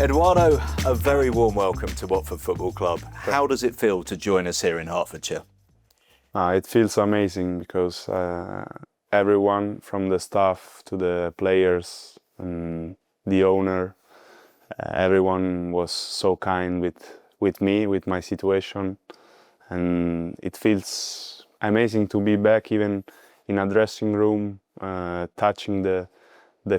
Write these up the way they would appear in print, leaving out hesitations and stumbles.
Edoardo, a very warm welcome to Watford Football Club. How does it feel to join us here in Hertfordshire? It feels amazing because everyone from the staff to the players and the owner, everyone was so kind with me, with my situation. And it feels amazing to be back even in a dressing room, touching the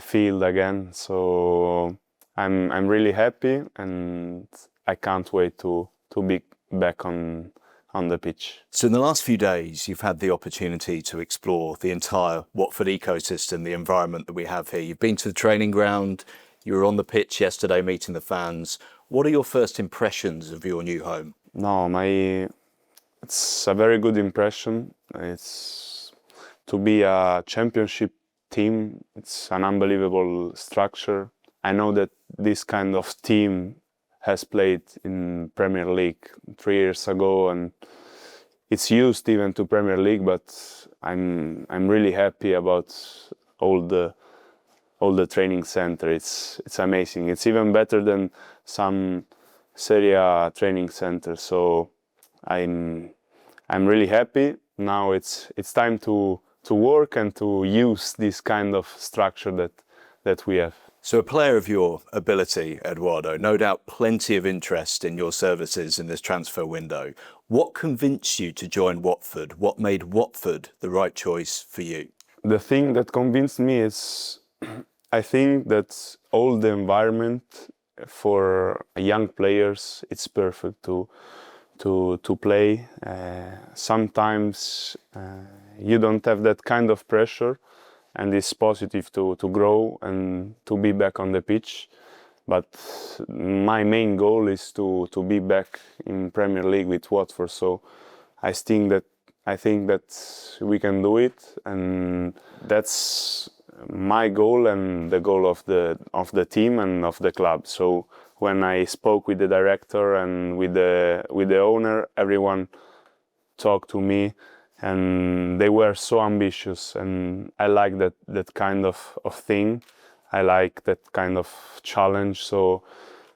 field again. So I'm really happy and I can't wait to be back on the pitch. So in the last few days, you've had the opportunity to explore the entire Watford ecosystem, the environment that we have here. You've been to the training ground, you were on the pitch yesterday meeting the fans. What are your first impressions of your new home? It's a very good impression. It's to be a championship team. It's an unbelievable structure. I know that this kind of team has played in Premier League 3 years ago, and it's used even to Premier League. But I'm really happy about all the training center. It's amazing. It's even better than some Serie A training center. So I'm really happy. Now it's time to work and to use this kind of structure that we have. So a player of your ability, Edoardo, no doubt plenty of interest in your services in this transfer window. What convinced you to join Watford? What made Watford the right choice for you? The thing that convinced me is I think that all the environment for young players, it's perfect to play. Sometimes you don't have that kind of pressure, and it's positive to grow and to be back on the pitch. But my main goal is to be back in Premier League with Watford. So I think that we can do it, and that's my goal and the goal of the team and of the club. So when I spoke with the director and with the owner, everyone talked to me, and they were so ambitious, and I like that kind of thing. I like that kind of challenge. So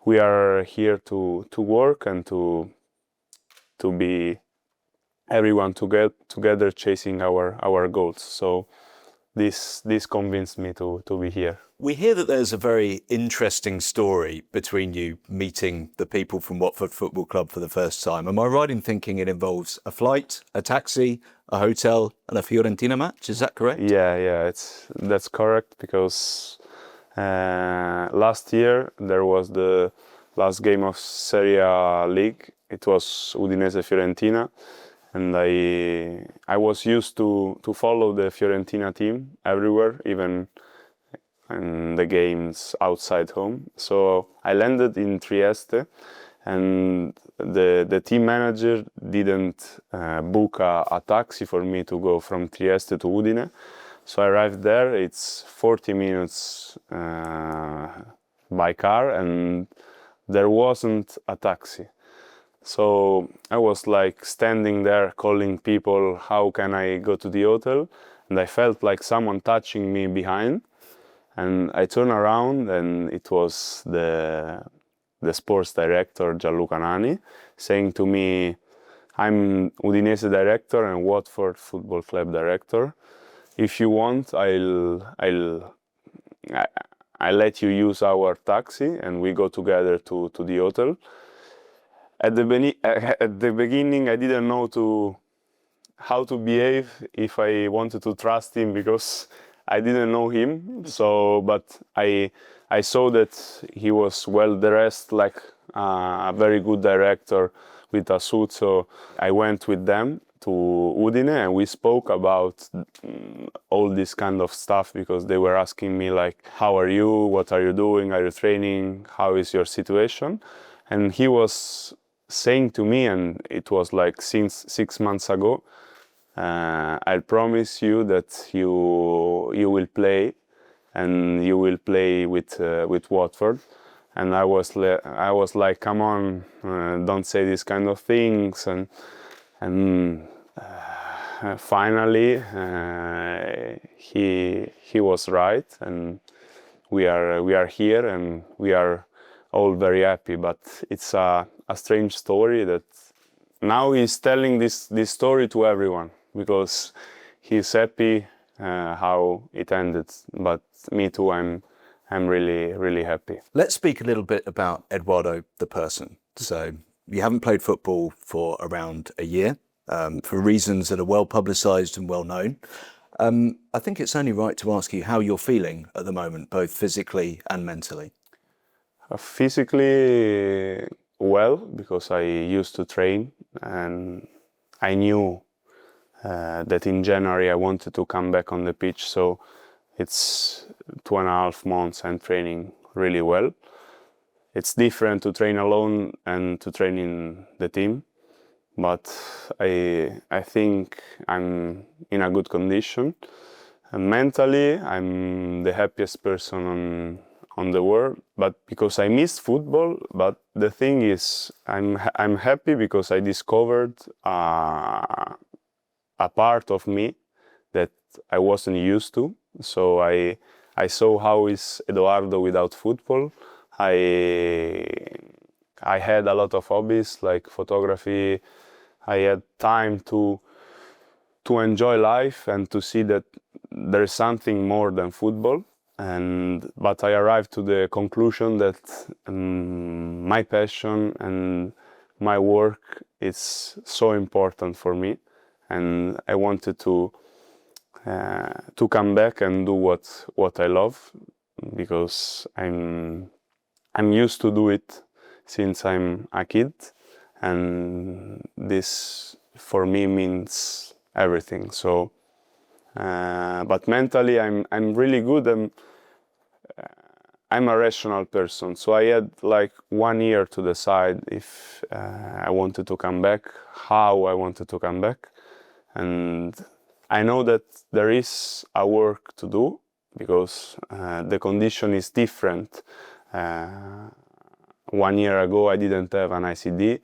we are here to work and to be everyone together chasing our goals. So this convinced me to be here. We hear that there's a very interesting story between you meeting the people from Watford Football Club for the first time. Am I right in thinking it involves a flight, a taxi, a hotel and a Fiorentina match? Is that correct? Yeah, that's correct, because last year there was the last game of Serie A League. It was Udinese-Fiorentina. And I was used to follow the Fiorentina team everywhere, even in the games outside home. So I landed in Trieste, and the team manager didn't book a taxi for me to go from Trieste to Udine. So I arrived there. It's 40 minutes by car, and there wasn't a taxi. So I was like standing there calling people, how can I go to the hotel? And I felt like someone touching me behind. And I turned around, and it was the sports director, Gianluca Nani, saying to me, I'm Udinese director and Watford Football Club director. If you want, I'll let you use our taxi and we go together to the hotel. At the beginning, I didn't know how to behave, if I wanted to trust him, because I didn't know him. So, but I saw that he was well dressed, like a very good director with a suit. So I went with them to Udine, and we spoke about all this kind of stuff, because they were asking me like, how are you? What are you doing? Are you training? How is your situation? And he was saying to me, and it was like since 6 months ago, I promise you that you will play, and you will play with Watford. And I was like, come on, don't say these kind of things. And and finally he was right, and we are here, and we are all very happy. But it's a strange story that now he's telling this story to everyone, because he's happy how it ended. But me too, I'm really happy. Let's speak a little bit about Edoardo the person. So you haven't played football for around a year, for reasons that are well publicised and well known. I think it's only right to ask you how you're feeling at the moment, both physically and mentally. Physically well, because I used to train, and I knew that in January I wanted to come back on the pitch, so it's 2.5 months I'm training really well. It's different to train alone and to train in the team, but I think I'm in a good condition. And mentally, I'm the happiest person on the world, but because I missed football. But the thing is, I'm happy because I discovered a part of me that I wasn't used to. So I saw how is Edoardo without football. I had a lot of hobbies like photography. I had time to enjoy life and to see that there is something more than football. But I arrived to the conclusion that my passion and my work is so important for me, and I wanted to come back and do what I love, because I'm used to do it since I'm a kid, and this for me means everything. So, but mentally I'm really good, and I'm a rational person. So I had like 1 year to decide if I wanted to come back, how I wanted to come back, and I know that there is a work to do, because the condition is different. 1 year ago I didn't have an ICD,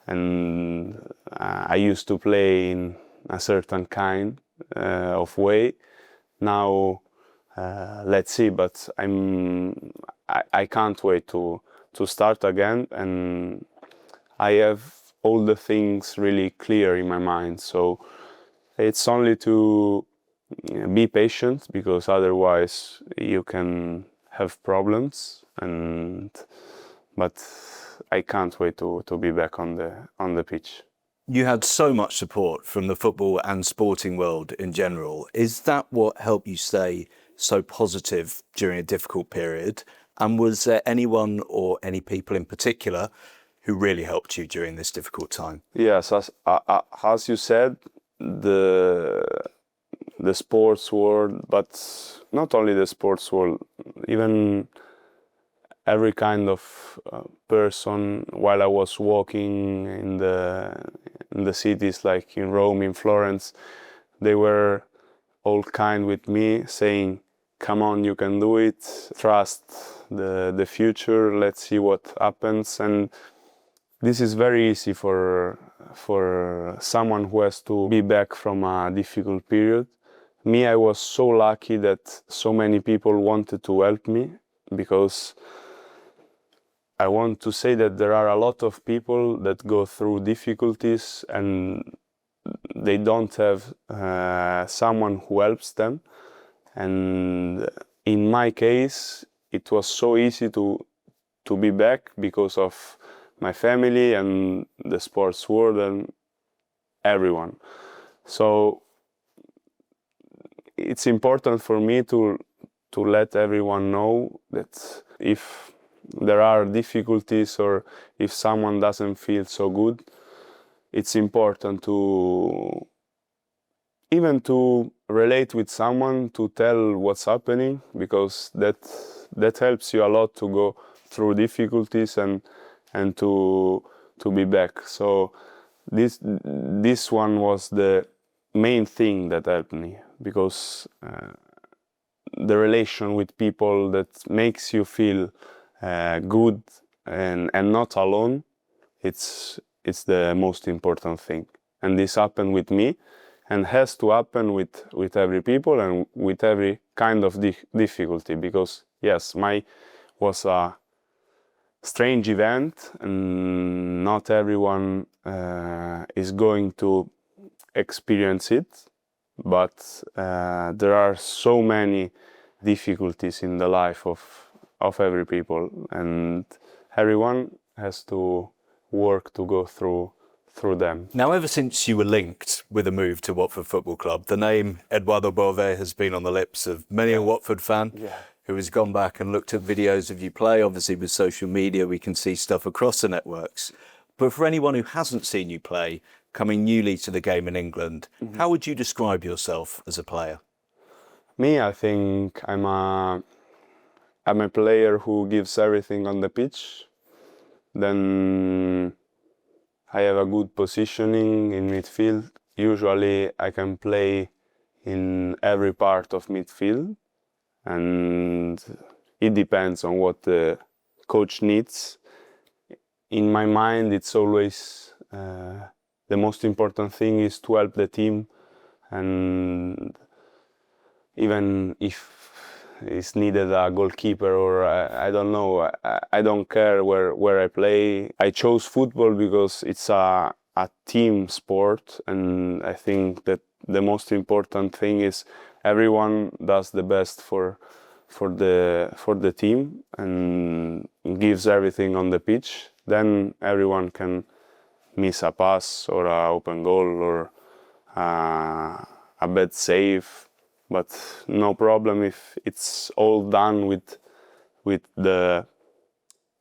and I used to play in a certain kind of way. Now let's see, but I can't wait to start again, and I have all the things really clear in my mind. So it's only to be patient, because otherwise you can have problems. But I can't wait to be back on the pitch. You had so much support from the football and sporting world in general. Is that what helped you stay so positive during a difficult period? And was there anyone or any people in particular who really helped you during this difficult time? Yes, as you said, the sports world, but not only the sports world, even every kind of person. While I was walking in the cities, like in Rome, in Florence, they were all kind with me, saying, "Come on, you can do it. Trust the future. Let's see what happens." And this is very easy for someone who has to be back from a difficult period. Me, I was so lucky that so many people wanted to help me, because I want to say that there are a lot of people that go through difficulties and they don't have someone who helps them. And in my case, it was so easy to be back because of my family and the sports world and everyone. So it's important for me to let everyone know that if there are difficulties or if someone doesn't feel so good, it's important to even to relate with someone, to tell what's happening, because that helps you a lot to go through difficulties and to be back. So this one was the main thing that helped me, because the relation with people that makes you feel good and not alone, it's the most important thing. and this happened with me, and has to happen with every people and with every kind of difficulty, because yes, my was a strange event, and not everyone is going to experience it, but there are so many difficulties in the life of every people, and everyone has to work to go through them. Now, ever since you were linked with a move to Watford Football Club, the name Edoardo Bove has been on the lips of many a Watford fan who has gone back and looked at videos of you play. Obviously, with social media, we can see stuff across the networks. But for anyone who hasn't seen you play, coming newly to the game in England, how would you describe yourself as a player? Me, I think I'm a player who gives everything on the pitch. Then I have a good positioning in midfield. Usually I can play in every part of midfield, and it depends on what the coach needs. In my mind, it's always the most important thing is to help the team, and even if it's needed a goalkeeper or I don't know, I don't care where I play. I chose football because it's a team sport, and I think that the most important thing is everyone does the best for the team and gives everything on the pitch. Then everyone can miss a pass or an open goal or a bad save, but no problem if it's all done with the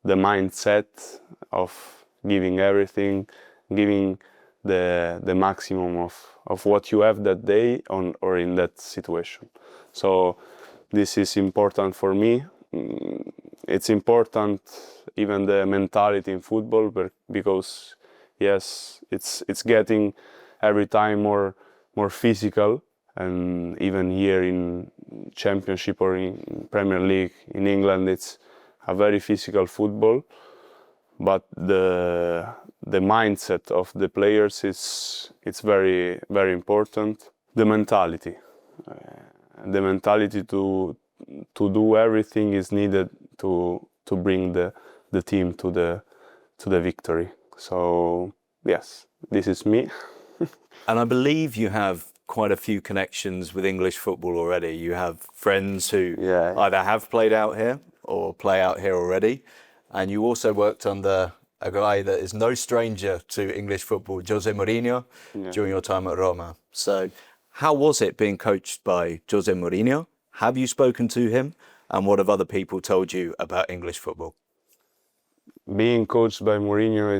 mindset of giving everything, giving the maximum of what you have that day or in that situation. So this is important for me. It's important even the mentality in football, because yes, it's getting every time more physical, and even here in Championship or in Premier League in England, it's a very physical football. But the mindset of the players it's very very important. The mentality to do everything is needed to bring the team to the victory. So yes, this is me. And I believe you have quite a few connections with English football already. You have friends who either have played out here or play out here already. And you also worked under a guy that is no stranger to English football, Jose Mourinho, during your time at Roma. So how was it being coached by Jose Mourinho? Have you spoken to him? And what have other people told you about English football? Being coached by Mourinho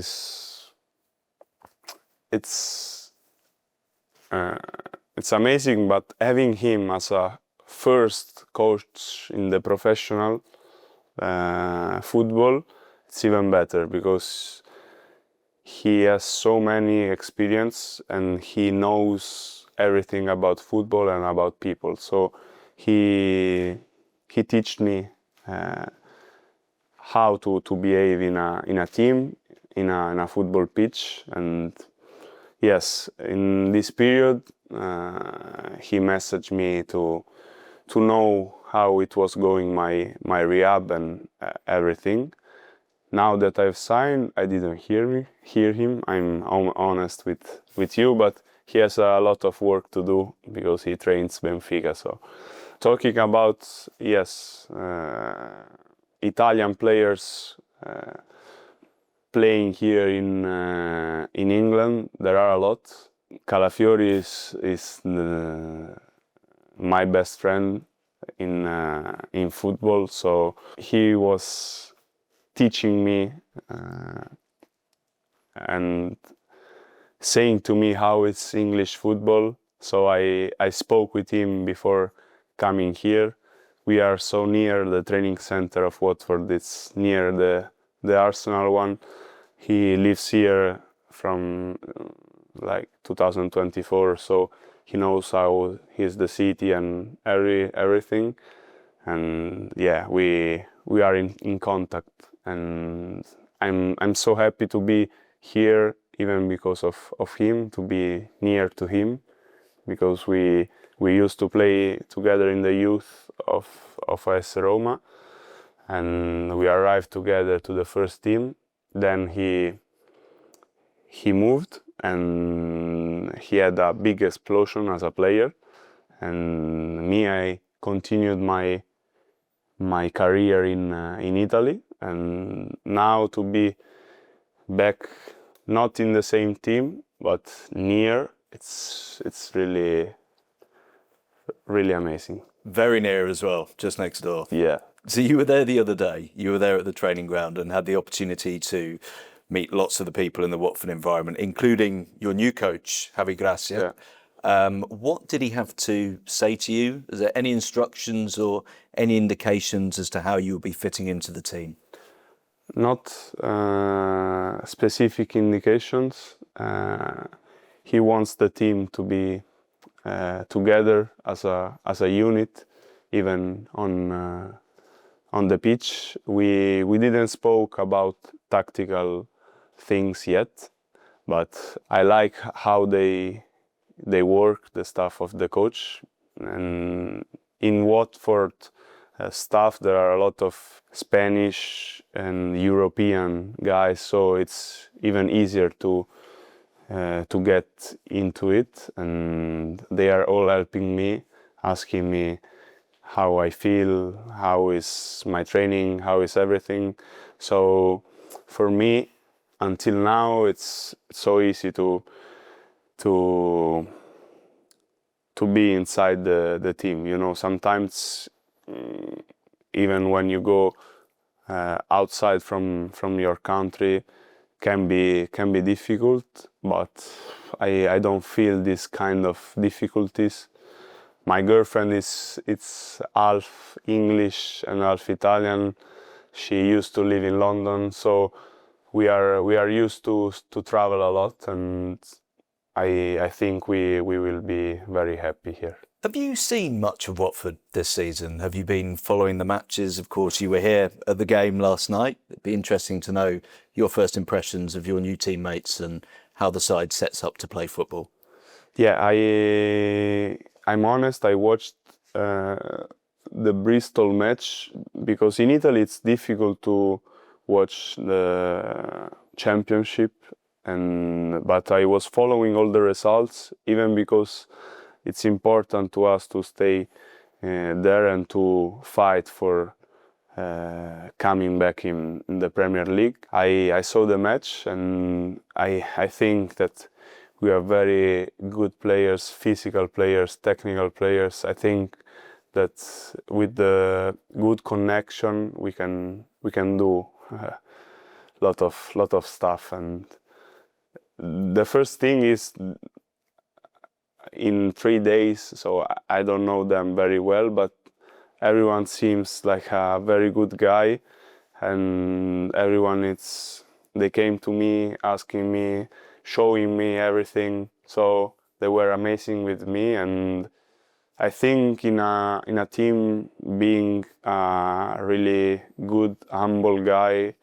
it's amazing, but having him as a first coach in the professional football, it's even better, because he has so many experience and he knows everything about football and about people. So he teach me how to behave in a team, in a football pitch. And yes, in this period he messaged me to know how it was going, my rehab and everything. Now that I've signed, I didn't hear him. I'm honest with you, but he has a lot of work to do because he trains Benfica. So talking about, yes, Italian players playing here in England, there are a lot. Calafiori is my best friend in football, so he was teaching me and saying to me how it's English football. So I spoke with him before coming here. We are so near the training center of Watford. It's near the Arsenal one. He lives here from like 2024, so he knows how is the city and everything. And yeah, we are in contact, and I'm so happy to be here even because of him, to be near to him, because we used to play together in the youth of AS Roma, and we arrived together to the first team. Then he moved, and he had a big explosion as a player, and me, I continued my career in Italy, and now to be back, not in the same team, but near, it's really amazing. Very near as well, just next door. Yeah. So you were there the other day. You were there at the training ground and had the opportunity to meet lots of the people in the Watford environment, including your new coach, Javi Gracia. Yeah. What did he have to say to you? Is there any instructions or any indications as to how you will be fitting into the team? Not specific indications. He wants the team to be together as a unit, even on the pitch. We didn't spoke about tactical things yet, but I like how they work, the staff of the coach. And in Watford staff, there are a lot of Spanish and European guys, so it's even easier to get into it. And they are all helping me, asking me how I feel, how is my training, how is everything. So for me, until now, it's so easy to be inside the team. You know, sometimes even when you go outside from your country, can be difficult, but I don't feel this kind of difficulties. My girlfriend it's half English and half Italian. She used to live in London, so we are used to travel a lot, and I think we will be very happy here. Have you seen much of Watford this season? Have you been following the matches? Of course, you were here at the game last night. It'd be interesting to know your first impressions of your new teammates and how the side sets up to play football. Yeah, I'm honest, I watched the Bristol match, because in Italy it's difficult to watch the championship, but I was following all the results, even because it's important to us to stay there and to fight for coming back in the Premier League. I saw the match, and I think that we are very good players, physical players, technical players. I think that with the good connection we can do lot of stuff. And the first thing is, in 3 days, so I don't know them very well, but everyone seems like a very good guy, and they came to me asking me, showing me everything, so they were amazing with me. And I think in a team, being a really good, humble guy,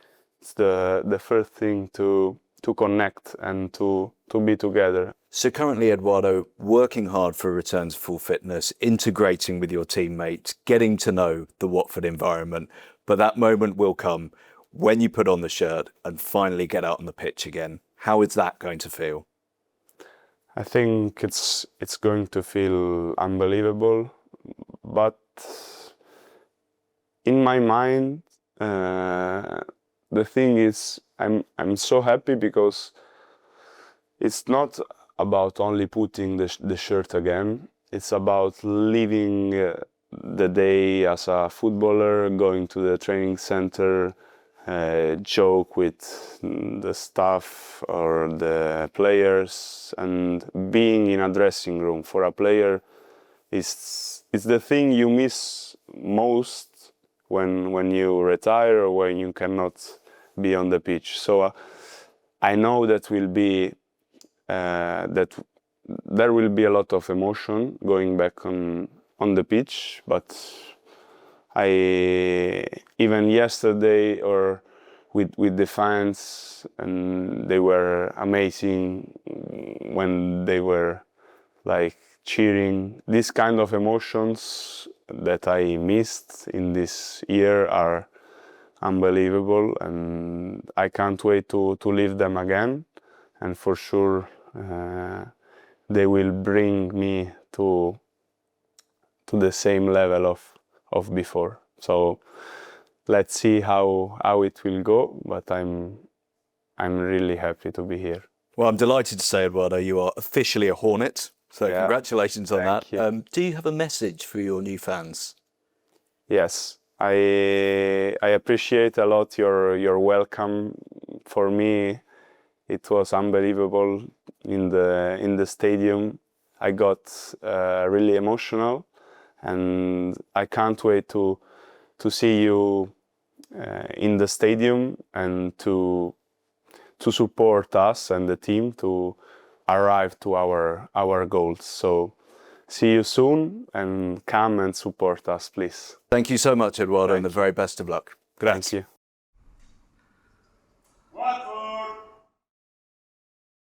it's the first thing to connect and to be together. So currently, Edoardo, working hard for a return to full fitness, integrating with your teammates, getting to know the Watford environment. But that moment will come when you put on the shirt and finally get out on the pitch again. How is that going to feel? I think it's going to feel unbelievable, but in my mind, the thing is, I'm so happy, because it's not about only putting the shirt again. It's about living the day as a footballer, going to the training center, joke with the staff or the players, and being in a dressing room for a player is the thing you miss most when you retire or when you cannot be on the pitch. So I know that there will be a lot of emotion going back on the pitch, but even yesterday or with the fans, and they were amazing when they were like cheering. These kind of emotions that I missed in this year are unbelievable, and I can't wait to live them again. And for sure, they will bring me to the same level of before. So let's see how it will go. But I'm really happy to be here. Well, I'm delighted to say, Edoardo, you are officially a Hornet. So Yeah. congratulations on that. Thank you. Do you have a message for your new fans? Yes, I appreciate a lot your welcome. For me, it was unbelievable in the stadium. I got really emotional, and I can't wait to see you in the stadium and to support us and the team to arrive to our goals. So see you soon, and come and support us, please. Thank you so much, Edoardo, and the very best of luck. Grazie. Thank you.